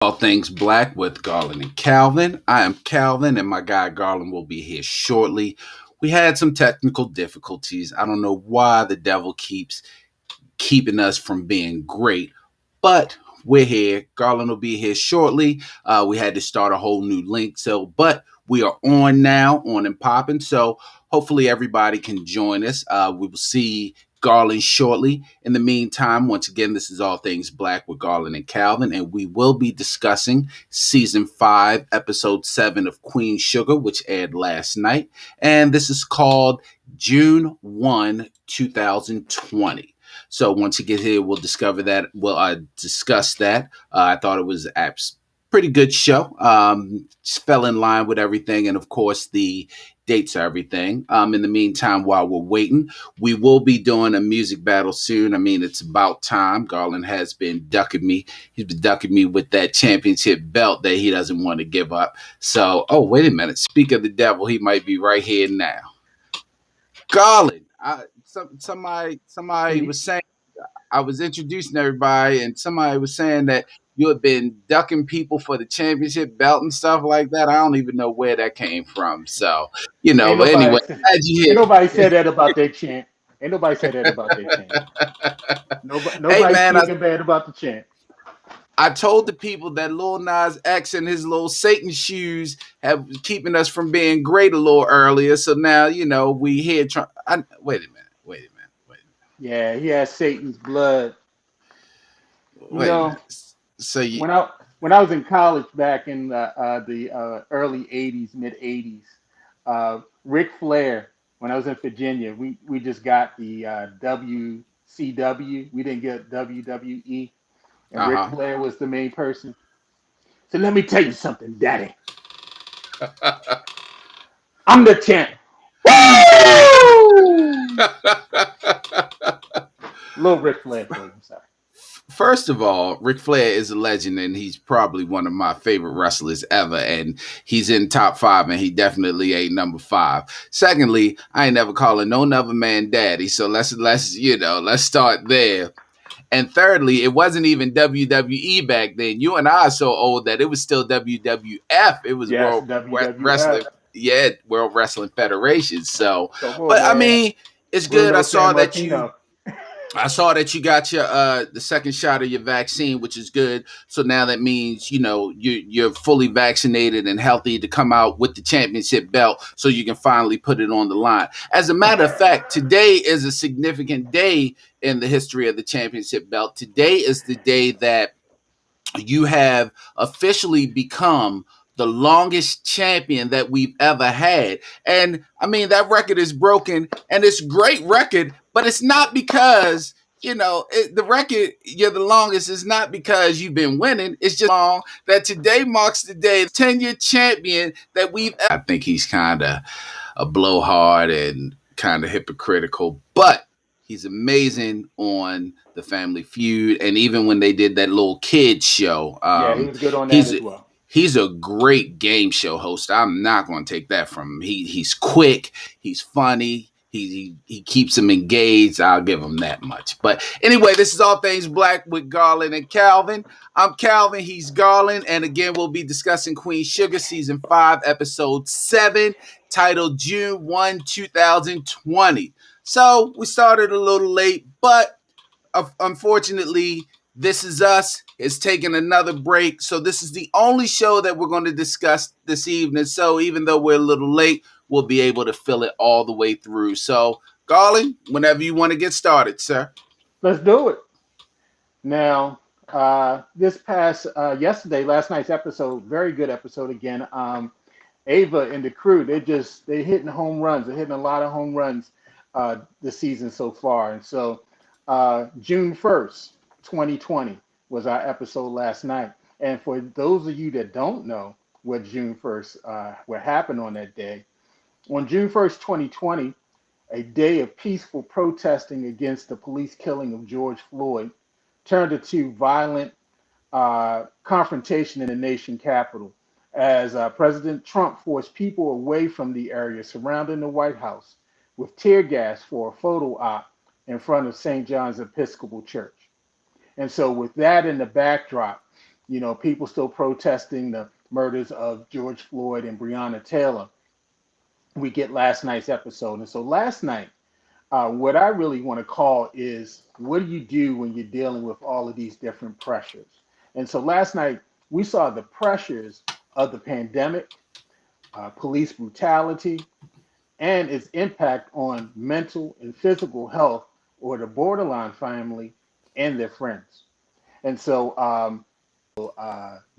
All Things Black with Garland and Calvin. I am Calvin, and my guy Garland will be here shortly. We had some technical difficulties. I don't know why the devil keeps keeping us from being great, but we're here. Garland will be here shortly. We had to start a whole new link, but we are on now, on and popping. So hopefully everybody can join us. We will see Garland shortly. In the meantime, once again, this is All Things Black with Garland and Calvin, and we will be discussing season 5, episode 7 of Queen Sugar, which aired last night. And this is called June 1, 2020. So once you get here, we'll discover that. We'll discuss that. I thought it was a pretty good show. Just fell in line with everything. And of course, the dates are everything. In the meantime, while we're waiting, we will be doing a music battle soon. I mean, it's about time. Garland has been ducking me. He's been ducking me with that championship belt that he doesn't want to give up. So, wait a minute. Speak of the devil, he might be right here now. Garland. Somebody was saying, I was introducing everybody, and somebody was saying that you had been ducking people for the championship belt and stuff like that. I don't even know where that came from. So, but anyway, ain't nobody said that about their champ. Ain't nobody said that about their champ. Hey, Nobody's man, speaking bad about the champ. I told the people that Lil Nas X and his little Satan shoes have keeping us from being great a little earlier. So now, we here trying. Wait a minute. Yeah, he has Satan's blood. Wait a minute. So when I was in college back in the early '80s, mid '80s, Ric Flair. When I was in Virginia, we just got the WCW. We didn't get WWE, and Ric Flair was the main person. So let me tell you something, Daddy. I'm the champ. Little Ric Flair for you, I'm sorry. First of all, Ric Flair is a legend, and he's probably one of my favorite wrestlers ever. And he's in top 5, and he definitely ain't number 5. Secondly, I ain't never calling no other man daddy. So let's start there. And thirdly, it wasn't even WWE back then. You and I are so old that it was still WWF. It was Yes, World WWF. Wrestling. Yeah, World Wrestling Federation. So, Come on, but man. I mean, it's Bruno good. I saw that Sammartino. you got your the second shot of your vaccine, which is good. So now that means you're fully vaccinated and healthy to come out with the championship belt, so you can finally put it on the line. As a matter of fact, today is a significant day in the history of the championship belt. Today is the day that you have officially become the longest champion that we've ever had. And I mean, that record is broken, and it's a great record, but it's not because, the record, you're the longest, is not because you've been winning. It's just long that today marks the day, 10-year champion that we've ever. I think he's kind of a blowhard and kind of hypocritical, but he's amazing on the Family Feud, and even when they did that little kids show, Yeah, he was good on that as well. He's a great game show host. I'm not going to take that from him. He's quick. He's funny. He keeps them engaged. I'll give him that much. But anyway, this is All Things Black with Garland and Calvin. I'm Calvin. He's Garland. And again, we'll be discussing Queen Sugar season 5, episode 7, titled June 1, 2020. So we started a little late, but unfortunately, This Is Us is taking another break. So this is the only show that we're going to discuss this evening. So even though we're a little late, we'll be able to fill it all the way through. So, Garland, whenever you want to get started, sir. Let's do it. Now, this past last night's episode, very good episode again. Ava and the crew, they're hitting home runs. They're hitting a lot of home runs this season so far. And so June 1st, 2020 was our episode last night. And for those of you that don't know what June 1st, what happened on that day, on June 1st, 2020, a day of peaceful protesting against the police killing of George Floyd turned into violent confrontation in the nation capital as President Trump forced people away from the area surrounding the White House with tear gas for a photo op in front of St. John's Episcopal Church. And so with that in the backdrop, People still protesting the murders of George Floyd and Breonna Taylor. We get last night's episode. And so last night, what I really want to call is what do you do when you're dealing with all of these different pressures? And so last night, we saw the pressures of the pandemic, police brutality, and its impact on mental and physical health or the borderline family and their friends. And so,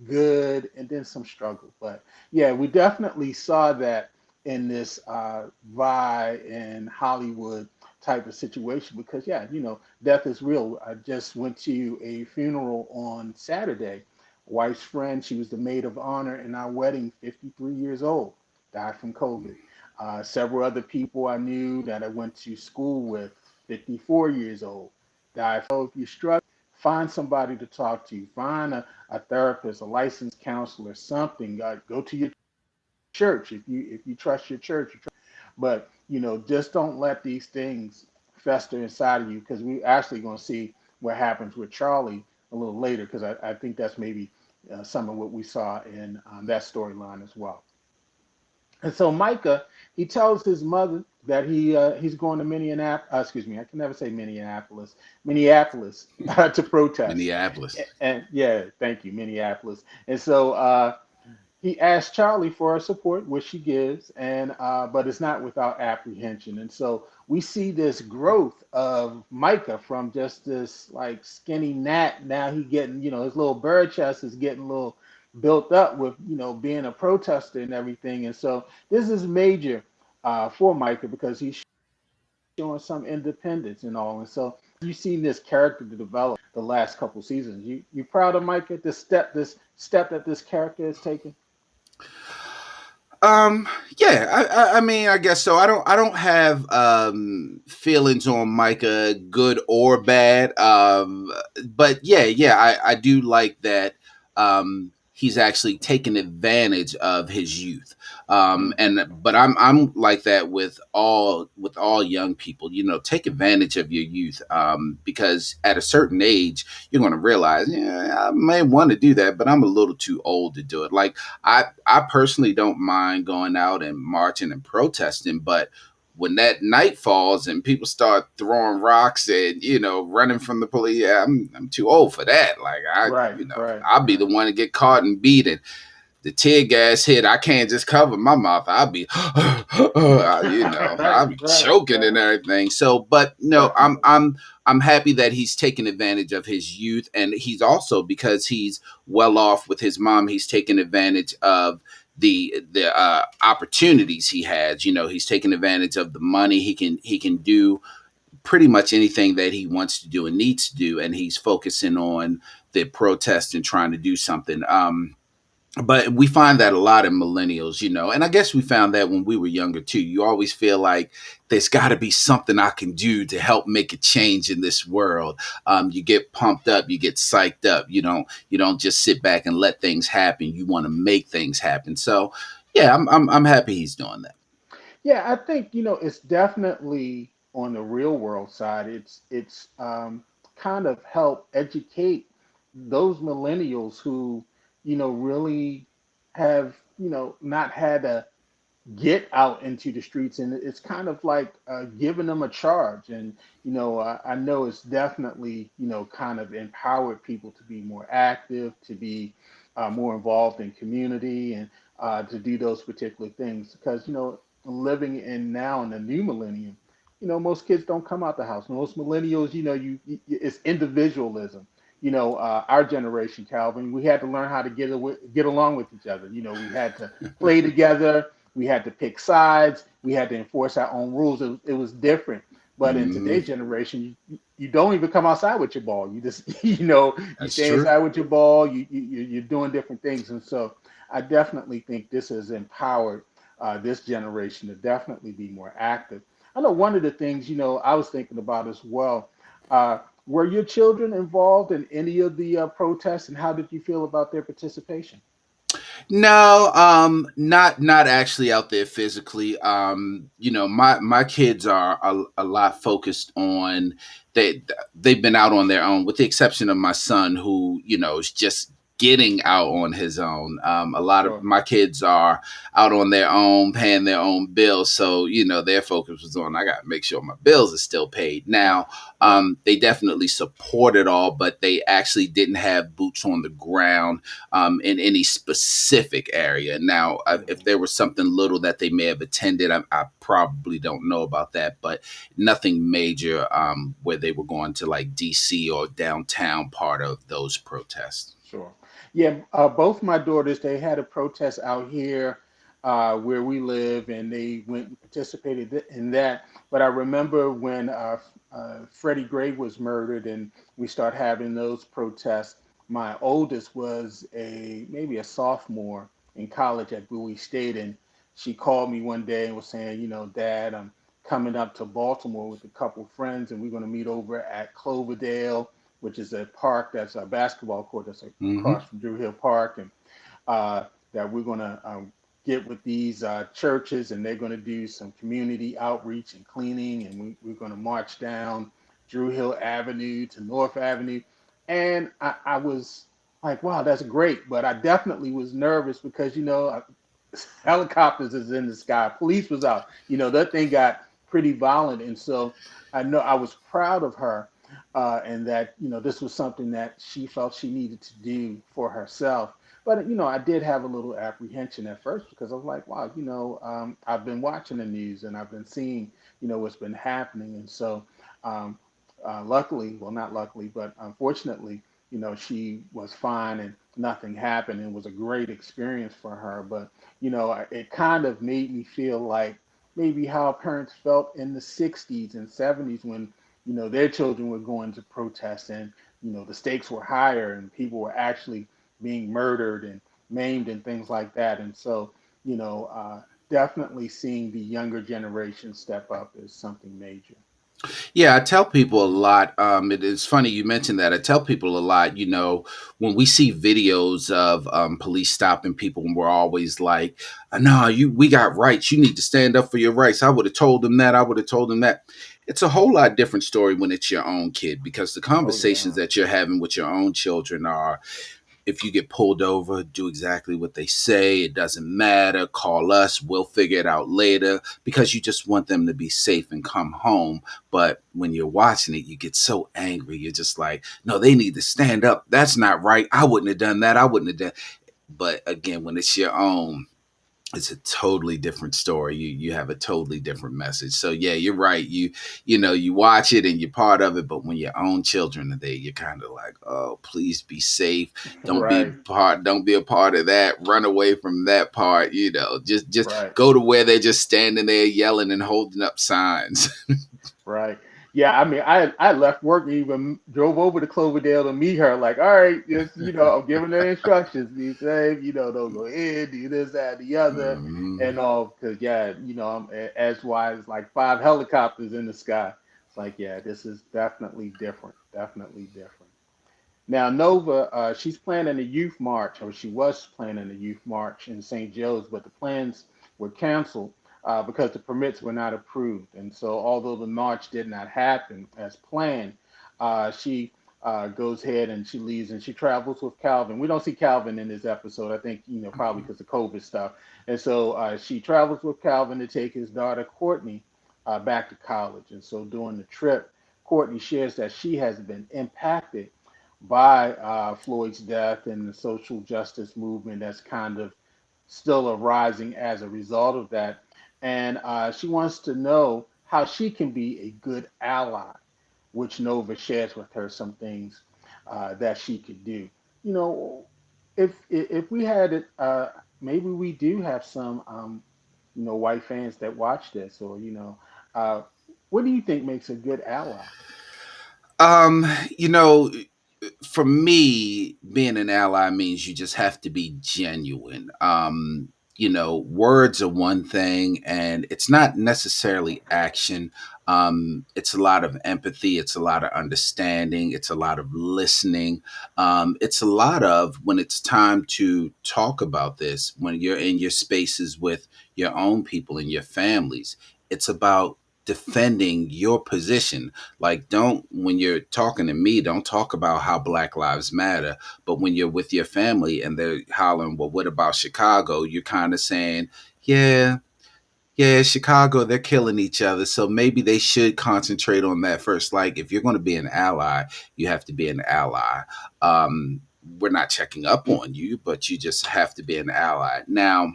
good and then some struggle. But yeah, we definitely saw that in this Vi and Hollywood type of situation because, yeah, death is real. I just went to a funeral on Saturday. Wife's friend, she was the maid of honor in our wedding, 53 years old, died from COVID. Several other people I knew that I went to school with, 54 years old, died. So if you struggle, find somebody to talk to. Find a therapist, a licensed counselor, something. Go to your church if you trust your church. But just don't let these things fester inside of you because we're actually going to see what happens with Charlie a little later because I think that's maybe some of what we saw in that storyline as well. And so Micah, he tells his mother that he's going to Minneapolis. Excuse me, I can never say Minneapolis to protest. Minneapolis. And yeah, thank you, Minneapolis. And so he asks Charlie for her support, which she gives, and but it's not without apprehension. And so we see this growth of Micah from just this like skinny gnat. Now he getting, his little bird chest is getting a little built up with, being a protester and everything. And so this is major for Micah because he's showing some independence and all. And so you've seen this character to develop the last couple seasons. You proud of Micah, this step that this character has taken? Yeah, I mean, I guess so. I don't have feelings on Micah, good or bad. But yeah, I do like that. He's actually taken advantage of his youth. And but I'm like that with all young people. Take advantage of your youth. Because at a certain age, you're going to realize, yeah, I may want to do that, but I'm a little too old to do it. Like I personally don't mind going out and marching and protesting, but when that night falls and people start throwing rocks and running from the police, yeah, I'm too old for that. Like Right, right, I'll be right. the one to get caught and beat and the tear gas hit. I can't just cover my mouth. I'll be, I'll Right, be right, choking and right. everything. So, but no, I'm Definitely. I'm I'm happy that he's taken advantage of his youth, and he's also because he's well off with his mom. He's taken advantage of the opportunities he has. He's taken advantage of the money. He can do pretty much anything that he wants to do and needs to do, and he's focusing on the protest and trying to do something. But we find that a lot in millennials, and I guess we found that when we were younger too. You always feel like there's got to be something I can do to help make a change in this world. You get pumped up, you get psyched up. You don't just sit back and let things happen. You want to make things happen. So, yeah, I'm happy he's doing that. Yeah, I think it's definitely on the real world side. It's kind of help educate those millennials who really have not had a get out into the streets, and it's kind of like giving them a charge. And I know it's definitely kind of empowered people to be more active, to be more involved in community, and to do those particular things because living in now in the new millennium, most kids don't come out the house. Most millennials, it's individualism. Our generation, Calvin, we had to learn how to get along with each other. We had to play together. We had to pick sides. We had to enforce our own rules. It was different. But in Hmm. today's generation, you don't even come outside with your ball. You just, you That's stay true. inside with your ball. You're doing different things. And so I definitely think this has empowered this generation to definitely be more active. I know one of the things, I was thinking about as well. Were your children involved in any of the protests, and how did you feel about their participation? No, not actually out there physically. My kids are a lot focused on they they've been out on their own, with the exception of my son, who is just getting out on his own. A lot of Sure. my kids are out on their own, paying their own bills. So, their focus was on, I got to make sure my bills are still paid. Right. Now, Right. they definitely support it all, but they actually didn't have boots on the ground in any specific area. Now, if Hmm. there was something little that they may have attended, I probably don't know about that, but nothing major where they were going to like DC or downtown part of those protests. Sure. Yeah, both my daughters, they had a protest out here where we live, and they went and participated in that. But I remember when Freddie Gray was murdered, and we start having those protests. My oldest was maybe a sophomore in college at Bowie State, and she called me one day and was saying, Dad, I'm coming up to Baltimore with a couple friends, and we're going to meet over at Cloverdale, which is a park that's a basketball court that's Hmm. across from Drew Hill Park, and that we're going to get with these churches, and they're going to do some community outreach and cleaning, and we're going to march down Drew Hill Avenue to North Avenue. And I was like, wow, that's great. But I definitely was nervous because, helicopters is in the sky. Police was out. That thing got pretty violent. And so I know I was proud of her, and that this was something that she felt she needed to do for herself. But I did have a little apprehension at first because I was like, wow, I've been watching the news and I've been seeing what's been happening, and so um, luckily, well, not luckily, but unfortunately, she was fine and nothing happened. It was a great experience for her, but it kind of made me feel like maybe how parents felt in the 60s and 70s when their children were going to protest, and the stakes were higher and people were actually being murdered and maimed and things like that. And so you know uh, definitely seeing the younger generation step up is something major. Yeah, I tell people a lot. It is funny you mentioned that. I tell people a lot. When we see videos of police stopping people, and we're always like, "No, we got rights. You need to stand up for your rights." I would have told them that. I would have told them that. It's a whole lot different story when it's your own kid, because the Oh conversations yeah. that you're having with your own children are, if you get pulled over, do exactly what they say. It doesn't matter. Call us. We'll figure it out later, because you just want them to be safe and come home. But when you're watching it, you get so angry. You're just like, no, they need to stand up. That's not right. I wouldn't have done that. I wouldn't have done. But again, when it's your own, it's a totally different story. You have a totally different message. So yeah, you're right. You watch it and you're part of it, but when your own children are there, you're kind of like, oh, please be safe. Right. Don't be a part of that. Run away from that part. Just Right. go to where they're just standing there yelling and holding up signs. Right. Yeah, I mean, I left work and even drove over to Cloverdale to meet her. Like, all right, just I'm giving her instructions. Be safe. Don't go in. Do this, that, the other, Mhm. and all. Because yeah, as wise like five helicopters in the sky. It's like, yeah, this is definitely different. Definitely different. Now, Nova, she's planning a youth march, or she was planning a youth march in St. Joe's, but the plans were canceled because the permits were not approved. And so, although the march did not happen as planned, she goes ahead and she leaves and she travels with Calvin. We don't see Calvin in this episode, I think, probably because of COVID stuff. And so, she travels with Calvin to take his daughter, Courtney, back to college. And so, during the trip, Courtney shares that she has been impacted by Floyd's death and the social justice movement that's kind of still arising as a result of that. And she wants to know how she can be a good ally, which Nova shares with her some things that she could do. You know, if we had it, maybe we do have some, white fans that watch this, or uh, what do you think makes a good ally? Um, you know, for me, being an ally means you just have to be genuine. Words are one thing, and it's not necessarily action. It's a lot of empathy, it's a lot of understanding, it's a lot of listening. It's a lot of, when it's time to talk about this, when you're in your spaces with your own people and your families, it's about defending your position. Like, don't, when you're talking to me, don't talk about how Black Lives Matter. But when you're with your family and they're hollering, well, what about Chicago? You're kind of saying, yeah, yeah, Chicago, they're killing each other. So maybe they should concentrate on that first. Like, if you're going to be an ally, you have to be an ally. Um, we're not checking up on you, but you just have to be an ally. Now,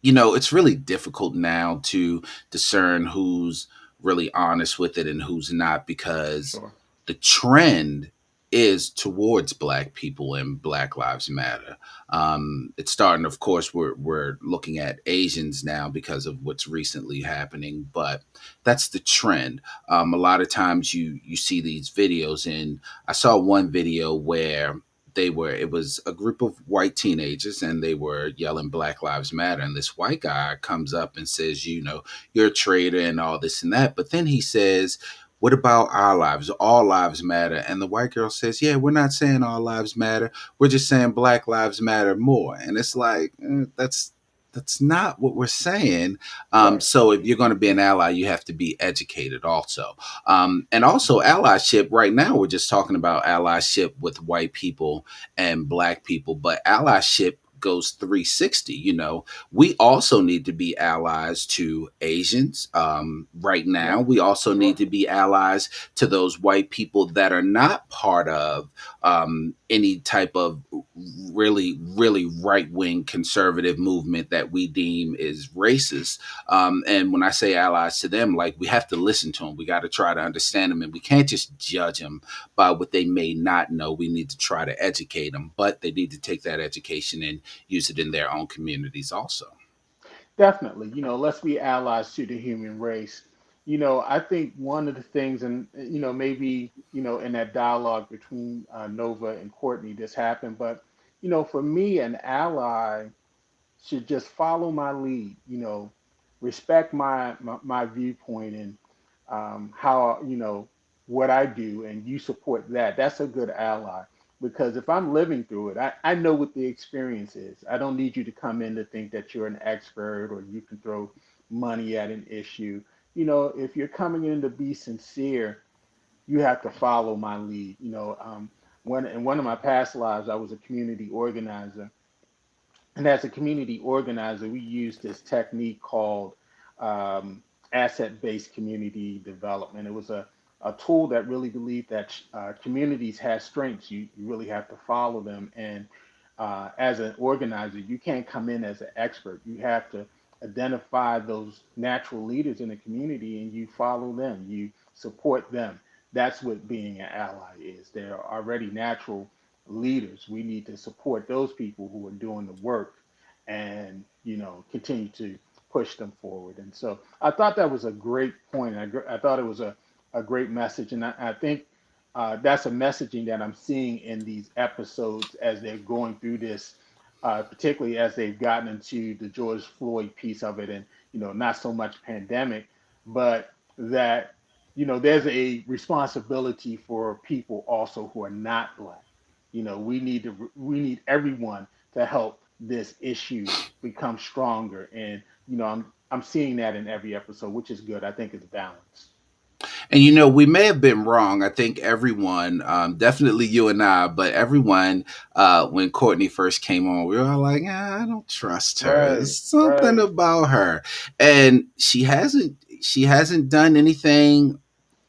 it's really difficult now to discern who's really honest with it and who's not, because Sure. the trend is towards Black people and Black Lives Matter. It's starting, of course, we're looking at Asians now because of what's recently happening, but that's the trend. A lot of times you see these videos, and I saw one video where it was a group of white teenagers, and they were yelling Black Lives Matter, and this white guy comes up and says, you're a traitor and all this and that, but then he says, what about our lives? All lives matter. And the white girl says, yeah, we're not saying all lives matter, we're just saying Black Lives Matter more. And it's like, that's not what we're saying. Right. So if you're going to be an ally, you have to be educated also. And also allyship. Right now, we're just talking about allyship with white people and Black people, but allyship goes 360. We also need to be allies to Asians. Right now, Yeah. we also need Sure. to be allies to those white people that are not part of any type of really, really right wing conservative movement that we deem is racist. And when I say allies to them, like, we have to listen to them. We got to try to understand them, and we can't just judge them by what they may not know. We need to try to educate them, but they need to take that education and use it in their own communities also. Definitely. Let's be allies to the human race. I think one of the things, and maybe in that dialogue between Nova and Courtney, this happened, but for me, an ally should just follow my lead, respect my viewpoint and how, what I do, and you support that. That's a good ally. Because if I'm living through it, I know what the experience is. I don't need you to come in to think that you're an expert or you can throw money at an issue. If you're coming in to be sincere, you have to follow my lead. When in one of my past lives, I was a community organizer, and as a community organizer, we use this technique called um, asset-based community development. It was a tool that really believed that communities have strengths. You really have to follow them. And as an organizer, you can't come in as an expert. You have to identify those natural leaders in the community and you follow them. You support them. That's what being an ally is. There are already natural leaders. We need to support those people who are doing the work and, continue to push them forward. And so I thought that was a great point. I thought it was a great message. And I think that's a messaging that I'm seeing in these episodes as they're going through this, particularly as they've gotten into the George Floyd piece of it, and not so much pandemic, but that there's a responsibility for people also who are not black. We need everyone to help this issue become stronger, and I'm seeing that in every episode, which is good. I think it's balanced. And we may have been wrong. I think everyone, definitely you and I, but everyone, when Courtney first came on, we were all like, I don't trust her. There's Right, something right. about her, and she hasn't done anything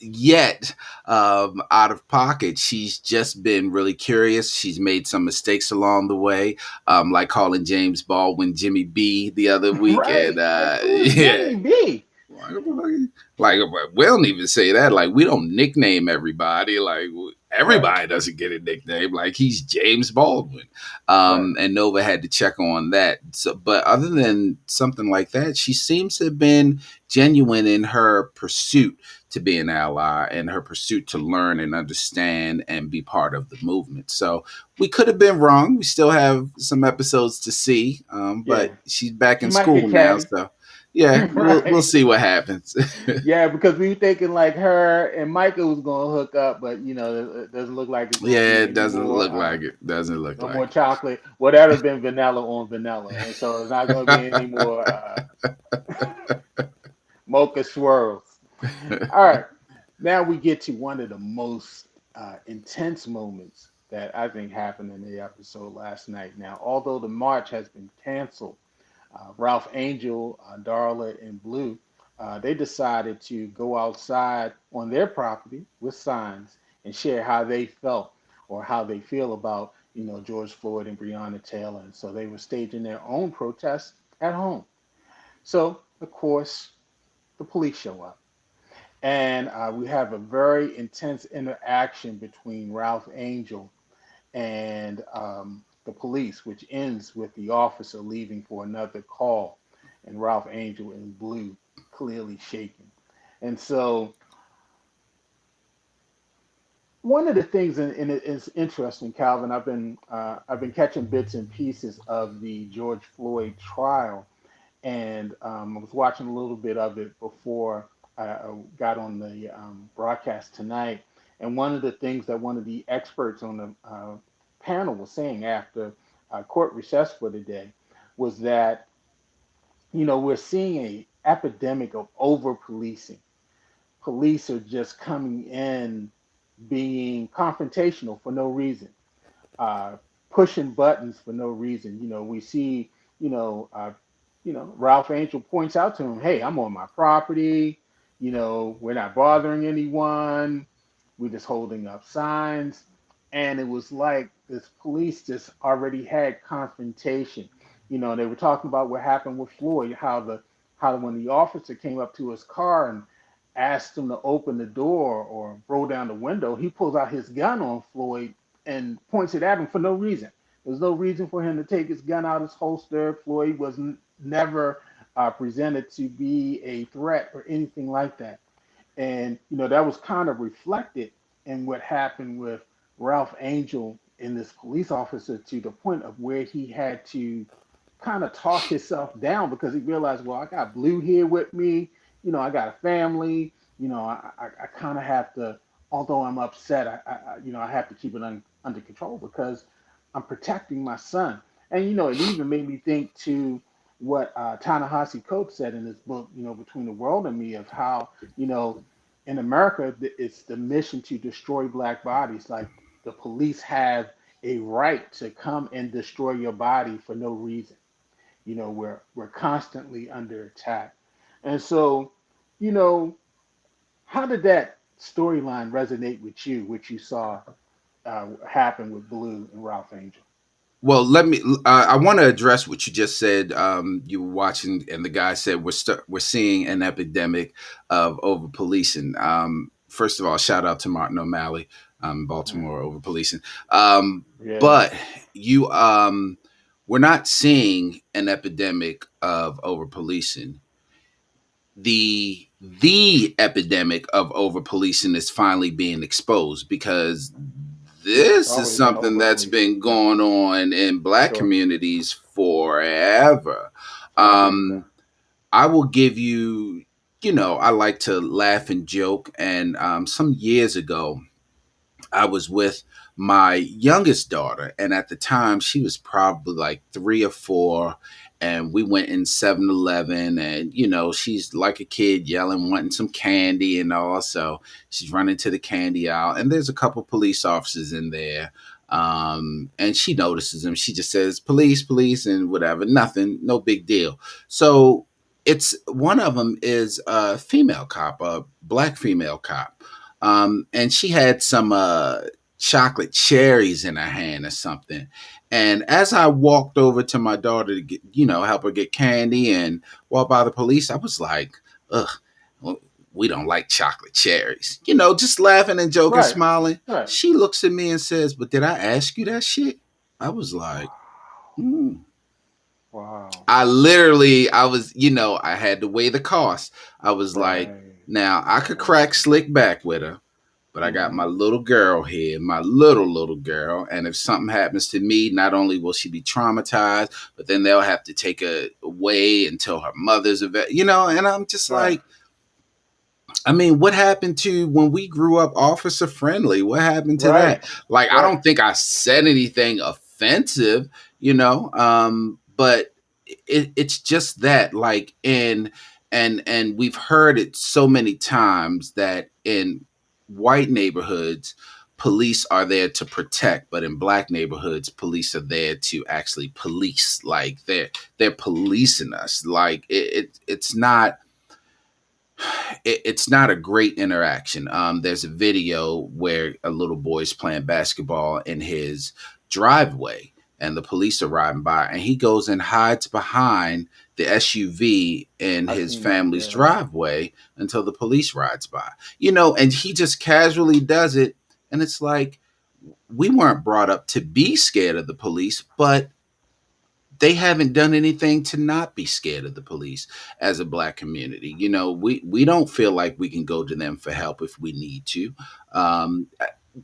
yet out of pocket. She's just been really curious. She's made some mistakes along the way, like calling James Baldwin Jimmy B the other week, and Right. Like, who is yeah. Jimmy B? Like, we don't even say that. Like, we don't nickname everybody. Like, Right, everybody doesn't get a nickname. Like, he's James Baldwin. right. And Nova had to check on that. So, but other than something like that, she seems to have been genuine in her pursuit to be an ally and her pursuit to learn and understand and be part of the movement. So we could have been wrong. We still have some episodes to see, Yeah. but she's back She in might school get now. catty. So yeah, we'll Right. see what happens. Yeah, because we were thinking like her and Michael was gonna hook up, but it doesn't look like it's gonna Yeah, be it any doesn't more. look like it. Doesn't look No more like chocolate. Well, that'd have been vanilla on vanilla, and so it's not gonna be any more Mocha swirls. All right. Now we get to one of the most intense moments that I think happened in the episode last night. Now, although the march has been canceled, Ralph Angel, Darla, and Blue, they decided to go outside on their property with signs and share how they felt or how they feel about, George Floyd and Breonna Taylor. And so they were staging their own protests at home. So, of course, the police show up. And we have a very intense interaction between Ralph Angel and the police, which ends with the officer leaving for another call, and Ralph Angel in blue clearly shaking. And so, one of the things, and it is interesting, Calvin. I've been catching bits and pieces of the George Floyd trial, and I was watching a little bit of it before I got on the broadcast tonight. And one of the things that one of the experts on the panel was saying after court recess for the day was that we're seeing a epidemic of over policing. Police are just coming in being confrontational for no reason, uh, pushing buttons for no reason. We see, you know, uh, Ralph Angel points out to him, "Hey, I'm on my property. We're not bothering anyone. We're just holding up signs." And it was like this police just already had confrontation. They were talking about what happened with Floyd, how when the officer came up to his car and asked him to open the door or roll down the window, he pulls out his gun on Floyd and points it at him for no reason. There's no reason for him to take his gun out of his holster. Floyd was never presented to be a threat or anything like that. And, that was kind of reflected in what happened with Ralph Angel and this police officer to the point of where he had to kind of talk himself down because he realized, well, I got Blue here with me. I got a family. I kind of have to, although I'm upset, I have to keep it under control because I'm protecting my son. And, it even made me think to what Ta-Nehisi Coates said in his book, Between the World and Me, of how, you know, in America, it's the mission to destroy black bodies. Like the police have a right to come and destroy your body for no reason. We're constantly under attack. And so, you know, how did that storyline resonate with you, which you saw happen with Blue and Ralph Angel? Well, let me. I want to address what you just said. You were watching, and the guy said we're seeing an epidemic of over policing. First of all, shout out to Martin O'Malley, Baltimore over policing. Yeah, But you, we're not seeing an epidemic of over policing. The epidemic of over policing is finally being exposed because it's this is always been something over that's policing. been Yeah, going on in black sure. communities forever. I agree with that. Um, I will give you, I like to laugh and joke. And some years ago, I was with my youngest daughter, and at the time she was probably like 3 or 4, and we went in 7-Eleven, and she's like a kid yelling, wanting some candy, and all. So she's running to the candy aisle, and there's a couple police officers in there. And she notices them. She just says, "Police, police," and whatever. Nothing, no big deal. So it's one of them is a female cop, a black female cop, and she had some chocolate cherries in her hand or something. And as I walked over to my daughter to get, help her get candy and walk by the police, I was like, ugh, well, we don't like chocolate cherries. Just laughing and joking, Right, smiling. right. She looks at me and says, "But did I ask you that shit?" I was like, Wow, hmm. wow. I was, I had to weigh the cost. I was like, Right, now I could crack right. slick back with her, but I got my Mm-hmm. little girl here, my little girl. And if something happens to me, not only will she be traumatized, but then they'll have to take her away until her mother's and I'm just Right, like, I mean, what happened to when we grew up officer friendly? What happened to right, that? Like, I right. don't think I said anything offensive, but it's just that, like, And we've heard it so many times that in white neighborhoods police are there to protect, but in black neighborhoods police are there to actually police. Like they're policing us. Like it's not a great interaction. There's a video where a little boy's playing basketball in his driveway, and the police are riding by, and he goes and hides behind the SUV in I his seen that. family's Yeah. driveway until the police rides by. You know, and he just casually does it, and it's like we weren't brought up to be scared of the police, but they haven't done anything to not be scared of the police as a black community. You know, we don't feel like we can go to them for help if we need to. Um,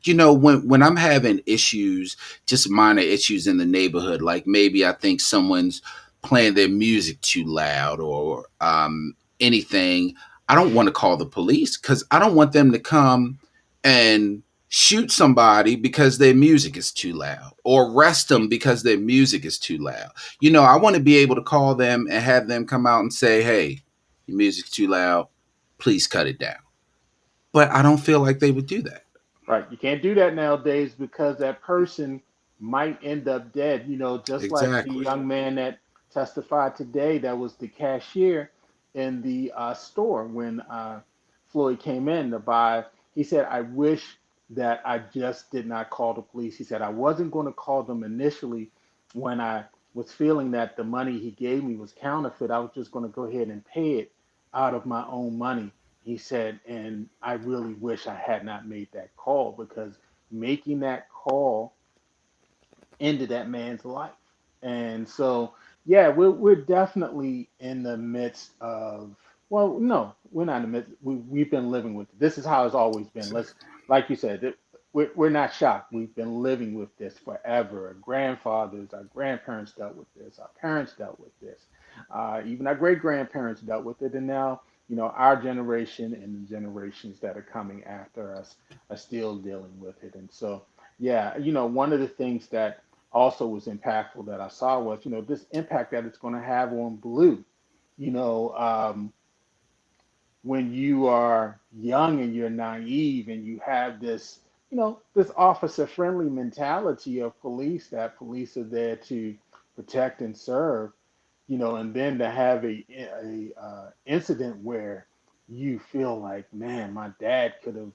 you know, when I'm having issues, just minor issues in the neighborhood, like maybe I think someone's playing their music too loud or anything, I don't want to call the police because I don't want them to come and shoot somebody because their music is too loud or arrest them because their music is too loud. You know, I want to be able to call them and have them come out and say, hey, your music's too loud. Please cut it down. But I don't feel like they would do that. Right. You can't do that nowadays because that person might end up dead. Just like the Exactly. young man that testified today, that was the cashier in the store when Floyd came in to buy. He said, I wish that I just did not call the police. He said, I wasn't going to call them initially when I was feeling that the money he gave me was counterfeit. I was just going to go ahead and pay it out of my own money. He said, and I really wish I had not made that call because making that call ended that man's life. And so, yeah, we're definitely in the midst of, well, no, we're not in the midst. We've been living with it. This is how it's always been. Like you said, we're not shocked. We've been living with this forever. Our grandfathers, our grandparents dealt with this. Our parents dealt with this. Even our great grandparents dealt with it. And now, our generation and the generations that are coming after us are still dealing with it. And so, yeah, one of the things that also was impactful that I saw was, this impact that it's going to have on blue. You know, when you are young and you're naive and you have this, this officer friendly mentality of police, that police are there to protect and serve, and then to have a incident where you feel like, man, my dad could have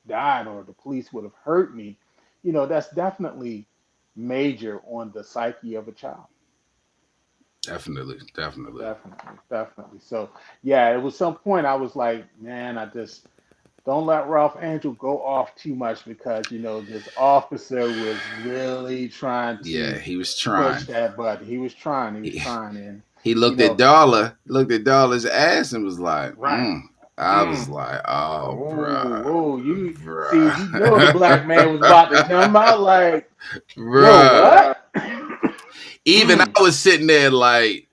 died or the police would have hurt me, that's definitely major on the psyche of a child. Definitely, definitely. Definitely, definitely. So, yeah, it was some point I was like, man, I just don't let Ralph Angel go off too much because, this officer was really trying Yeah, to he was push trying. that button. He was He, trying, and, he you know, Looked at Dollar's ass and was like, right. I was Mm. like, oh, Oh, bruh, oh, you see, you know the black man was bruh, about to come out like, whoa, bruh. what? Even Mm. I was sitting there like,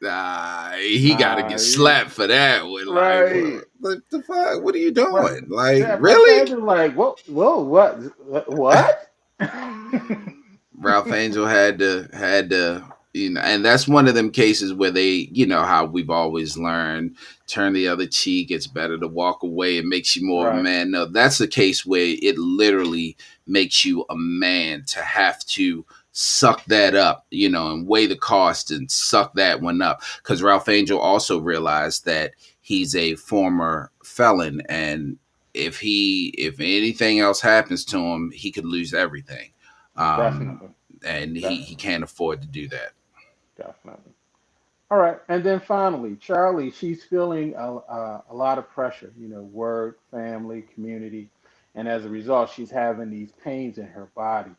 he got to get Uh, slapped for that one. Like, right. what the fuck? What are you Right. doing? Like, Yeah, Ralph really? Angel like, whoa, what? Ralph Angel had to, and that's one of them cases where they, how we've always learned, turn the other cheek. It's better to walk away. It makes you more of a Right. man. No, that's a case where it literally makes you a man to have to suck that up, and weigh the cost and suck that one up. Because Ralph Angel also realized that he's a former felon, and if anything else happens to him, he could lose everything. Um, Definitely. and he Definitely. can't afford to do that. Definitely. All right. And then finally, Charlie, she's feeling a lot of pressure, work, family, community. And as a result, she's having these pains in her body.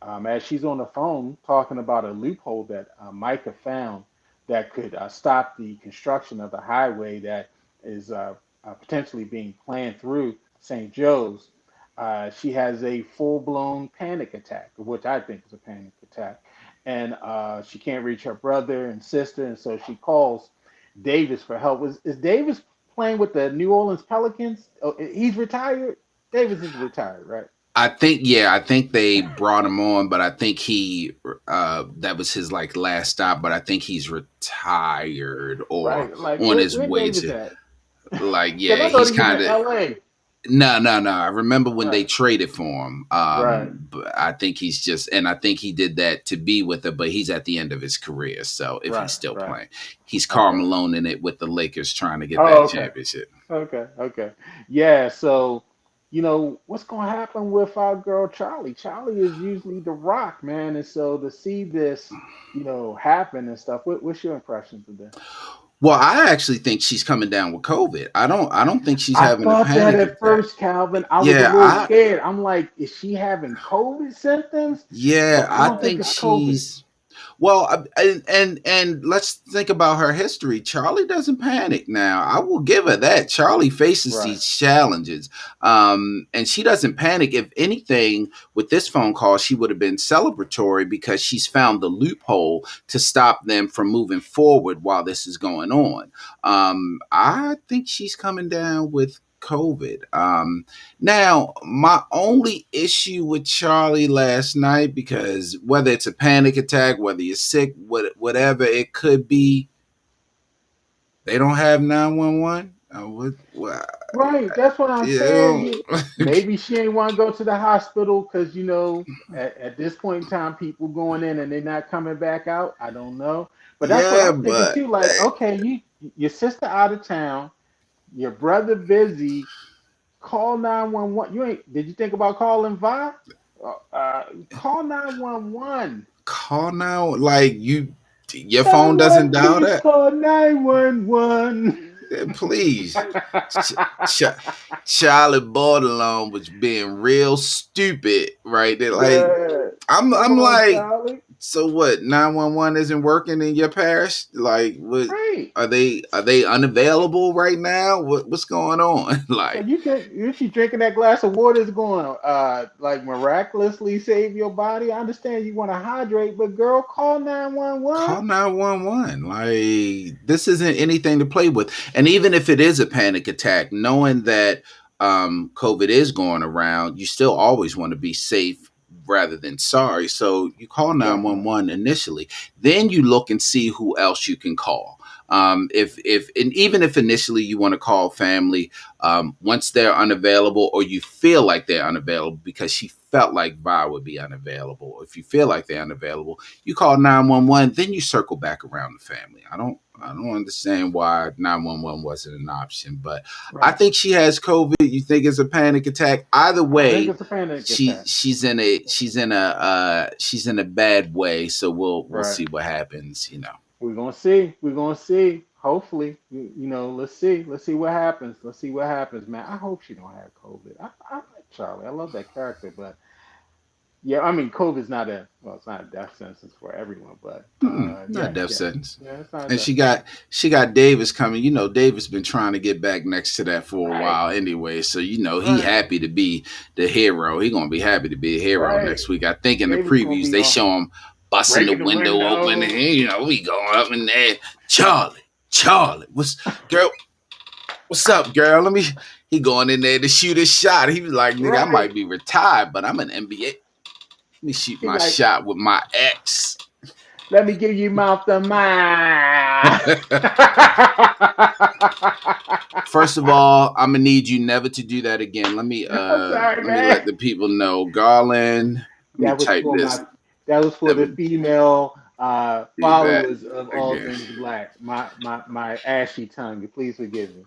As she's on the phone talking about a loophole that Micah found that could stop the construction of the highway that is potentially being planned through St. Joe's, she has a full blown panic attack, which I think is a panic attack. And she can't reach her brother and sister, and so she calls Davis for help. Is Davis playing with the New Orleans Pelicans? Oh, he's retired. Davis is retired, right? I think they brought him on, but I think he that was his like last stop. But I think he's retired or Right. Like on his where way Davis to at? like Because yeah, I thought he's he was in kind of L.A. no. I remember when they Right. traded for him. Right. But I think he's just, and I think he did that to be with her, but he's at the end of his career. So if he's Right. still Right. playing, he's Karl Okay. Malone in it with the Lakers trying to get Oh, that okay. championship. Okay. Okay. Yeah. So, what's going to happen with our girl Charlie? Charlie is usually the rock, man. And so to see this, happen and stuff, what's your impressions of this? Well, I actually think she's coming down with COVID. I don't think she's I having a thought that panic at attack. first, Calvin. I was a Yeah, little scared. I'm like, is she having COVID symptoms? But I I don't think think it's COVID. she's well, and let's think about her history. Charlie doesn't panic now. I will give her that. Charlie faces Right. these challenges, and she doesn't panic. If anything, with this phone call, she would have been celebratory because she's found the loophole to stop them from moving forward while this is going on. I think she's coming down with COVID. Now, my only issue with Charlie last night, because whether it's a panic attack, whether you're sick, whatever it could be, they don't have 911. Right, that's what I'm saying. You Maybe she ain't want to go to the hospital because at this point in time, people going in and they're not coming back out. I don't know, but that's what yeah, I'm thinking but too. Like, okay, your sister out of town, your brother busy. Call 911. You ain't. Did you think about calling Vi? Call 911. call now. Like your phone doesn't Someone dial please that. call 911. Please, Ch- Ch- Charlie Bordelon was being real stupid, right? They're like, Yeah. Come I'm on, like, Charlie. so what? 911 isn't working in your parish? Like, what? Right. Are they unavailable right now? What's going on? So Like, you think if you drinking that glass of water is going to like miraculously save your body? I understand you want to hydrate, but girl, call 911. call 911. Like, this isn't anything to play with. And even if it is a panic attack, knowing that COVID is going around, you still always want to be safe rather than sorry. So you call Definitely. 911 initially. Then you look and see who else you can call. If and even if initially you want to call family, once they're unavailable or you feel like they're unavailable because she felt like Vi would be unavailable. If you feel like they're unavailable, you call 911, then you circle back around the family. I don't understand why 911 wasn't an option, but I Right. think she has COVID. You think it's a panic attack? Either I think way, it's a panic attack. she's in a bad way. So we'll Right. see what happens. You know. We're gonna see. We're gonna see. Hopefully, let's see. Let's see what happens. Let's see what happens, man. I hope she don't have COVID. I like Charlie. I love that character, but yeah, I mean, COVID's not it's not a death sentence for everyone, but Not death yeah, sentence. yeah, it's not a And death sentence. she got Davis coming. You know, Davis been trying to get back next to that for a Right, while anyway. So he right, happy to be the hero. He gonna be happy to be a hero right. next week. I think in the Davis gonna previews be they on show him busting the breaking the window open, and window. we going up in there. Charlie, what's up, girl? He going in there to shoot his shot. He was like, nigga, I Right. might be retired, but I'm an NBA. Let me shoot He my like, shot with my ex. let me give you mouth to mouth. First of all, I'm gonna need you never to do that again. I'm sorry, Let me man. let the people know. Garland, let me That was type for this. my that was for the Never female do that followers of all again. things black. My ashy tongue. Please forgive me.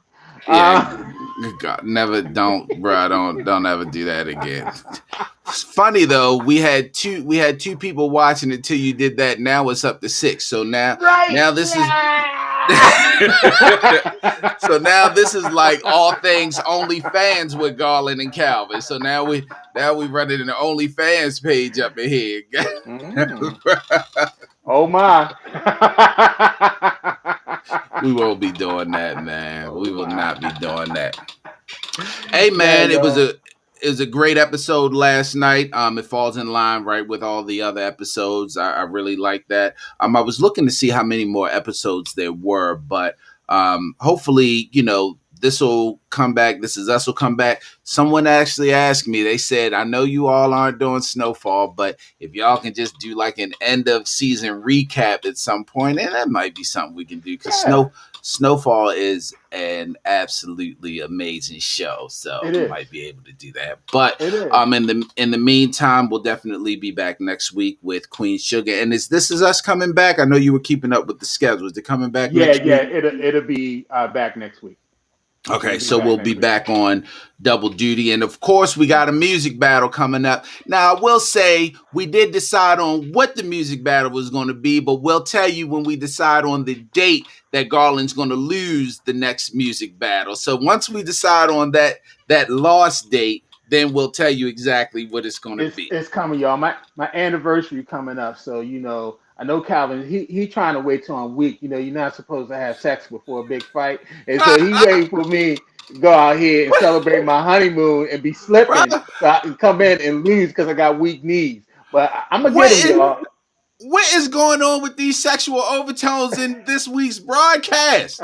Yeah, Uh, God, never don't, bro. Don't ever do that again. It's funny though. We had two people watching until you did that. Now it's up to six. So right. now this is so now this is like all things OnlyFans with Garland and Calvin. So now we running an OnlyFans page up in here. Mm. Oh my. We won't be doing that, man. Oh We will my. not be doing that. Hey, Yeah, man, yo. it was a great episode last night. It falls in line right with all the other episodes. I really like that. I was looking to see how many more episodes there were, but hopefully, This will come back. This is us will come back. Someone actually asked me. They said, "I know you all aren't doing Snowfall, but if y'all can just do like an end of season recap at some point, and that might be something we can do because Yeah, Snowfall is an absolutely amazing show. So it we is. might be able to do that. But It is. in the meantime, we'll definitely be back next week with Queen Sugar. And this is us coming back. I know you were keeping up with the schedule. Is it coming back Yeah, next yeah. week? It'll be back next week. It'll Okay, be so back we'll be next week. back on double duty. And of course, we got a music battle coming up. Now, I will say we did decide on what the music battle was going to be, but we'll tell you when we decide on the date that Garland's going to lose the next music battle. So once we decide on that lost date, then we'll tell you exactly what it's going to be. It's coming, y'all. My anniversary coming up, so I know Calvin. He trying to wait till I'm weak. You're not supposed to have sex before a big fight, and so he waiting for me to go out here and celebrate my honeymoon and be slipping, Brother, so I can come in and lose because I got weak knees. But I'm gonna get what him, is y'all. what is going on with these sexual overtones in this week's broadcast?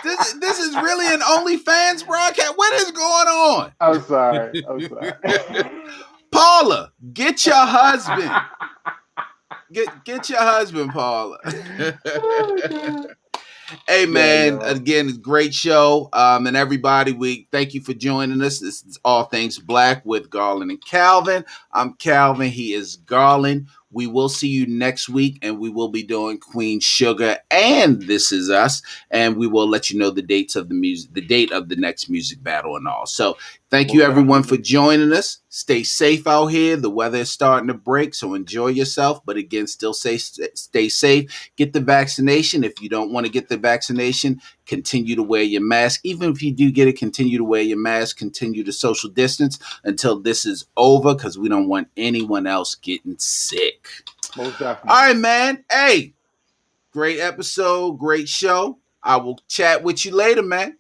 This is really an OnlyFans broadcast. What is going on? I'm sorry. I'm sorry. Paula, get your husband. Get your husband, Paula. Oh God. Hey Yeah, man, y'all. again, great show. And everybody, we thank you for joining us. This is All Things Black with Garland and Calvin. I'm Calvin. He is Garland. We will see you next week, and we will be doing Queen Sugar and This Is Us, and we will let you know the dates of the date of the next music battle and all. So thank you Most everyone for definitely. joining us. Stay safe out here. The weather is starting to break, so enjoy yourself. But again, still stay safe. Get the vaccination. If you don't want to get the vaccination, continue to wear your mask. Even if you do get it, continue to wear your mask. Continue to social distance until this is over because we don't want anyone else getting sick. Most All definitely. right, man. Hey, great episode, great show. I will chat with you later, man.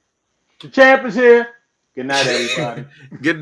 The champ is here. Good night, everybody. Good